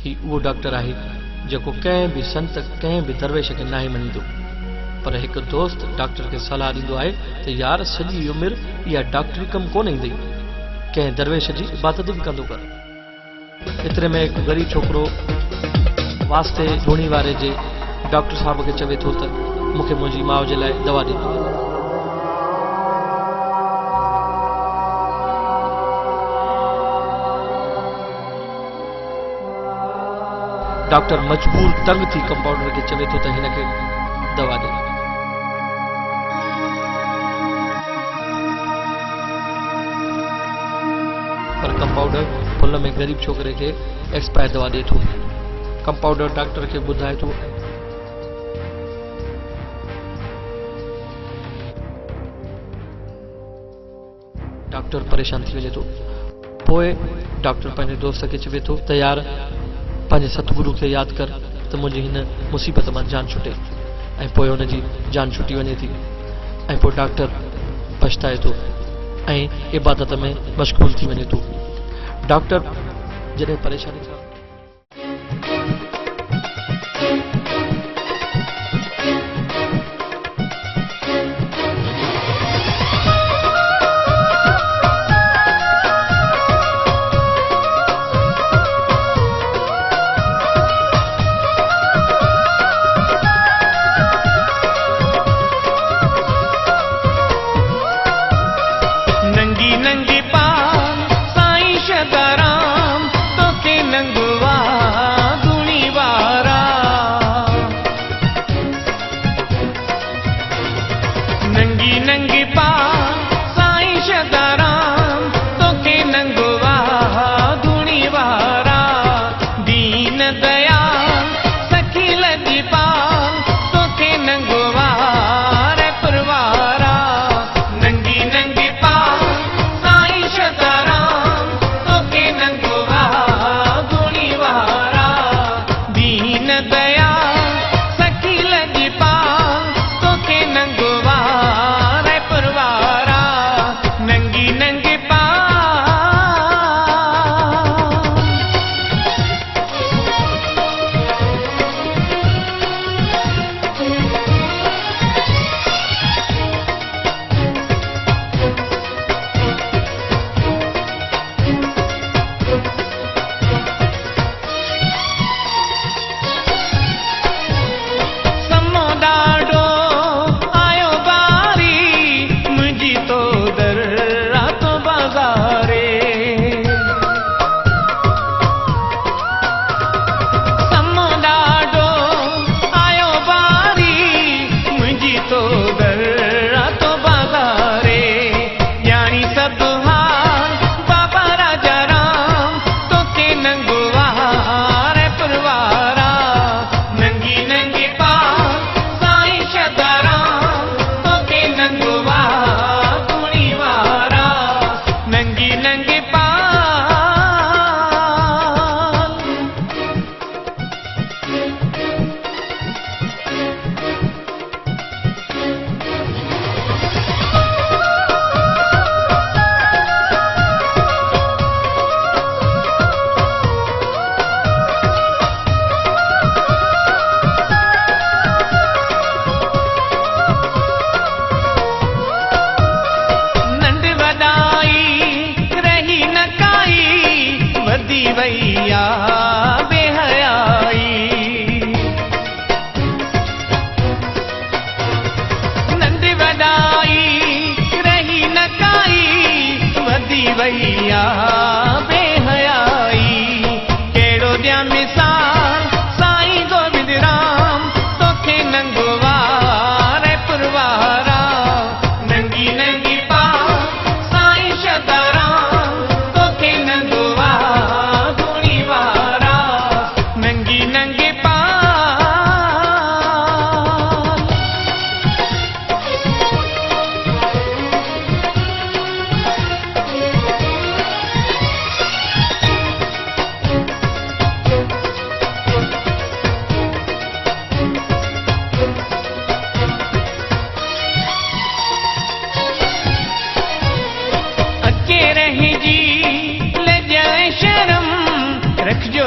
ही वो डॉक्टर आहे जेको कंहिं भी संत कंहिं भी दरवेश के नाहे मञींदो। पर एक दोस्त डॉक्टर के सलाह दींदो आहे त यार सॼी उमिरि इहा डॉक्टरी कम कोन ईंदी, कंहिं दरवेश जी इबादत भी कंदो कर। एतिरे में एक गरीब छोकरो वास्ते धोनी वारे जे डॉक्टर साहब के चवे थो त मूंखे मुंहिंजी माउ जे लाइ दवा ॾिनो। डॉक्टर मजबूर तंग थी कंपाउंडर के चवे थो त हिन खे दवा ॾे। पर कंपाउंडर फुल में गरीब छोकरे के एक्सपायर दवा ॾे थो। कंपाउंडर डॉक्टर के ॿुधाए थो डॉक्टर परेशान थी वञे थो। पोइ डॉक्टर पंहिंजे दोस्त के चवे थो त यार पंहिंजे सतगुरु खे यादि कर त मुंहिंजी हिन मुसीबत मां जान छुटे। ऐं पोइ हुनजी जान छुटी वञे थी ऐं पोइ डॉक्टर पछताए थो ऐं इबादत में मशगूल थी वञे थो। डॉक्टर जॾहिं परेशानी सां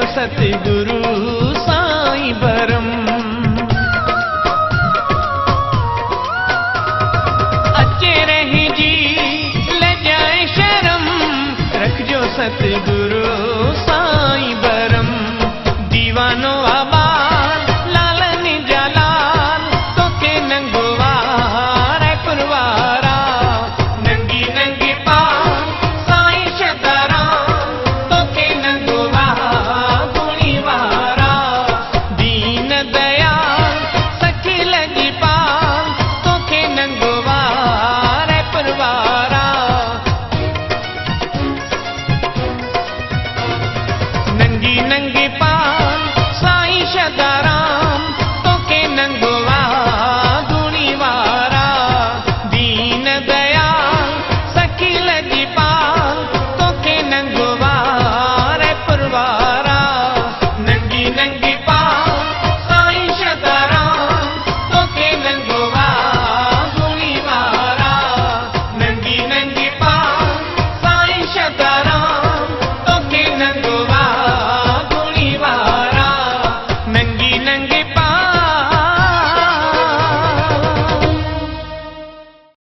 सतगुरु साईं बरम। अच्छे रहे जी ले जाए शर्म, रख जो सतगुरु साईं बरम। दीवानो आबाद लालन जलाल तो के नंगवार है पुरवारा। नंगी नंगी पाल साईं शताराम तो के नंगवार गुणीवारा। दीन दयाल सखी लगी पाल तो के नंगवार है पुरवारा। नंगी नंगी पाल साईं शताराम तो के नंगवा गुणीवारा। दीन दयाल सखी लगी पाल तो के नंगवा रे पुरवारा। नंगी नंगी पाल साईं शताराम तो के नंगवा गुणीवारा। नंगी नंगी पाल साईं शताराम तो के नंगवा गुणीवारा। नंगी नंगी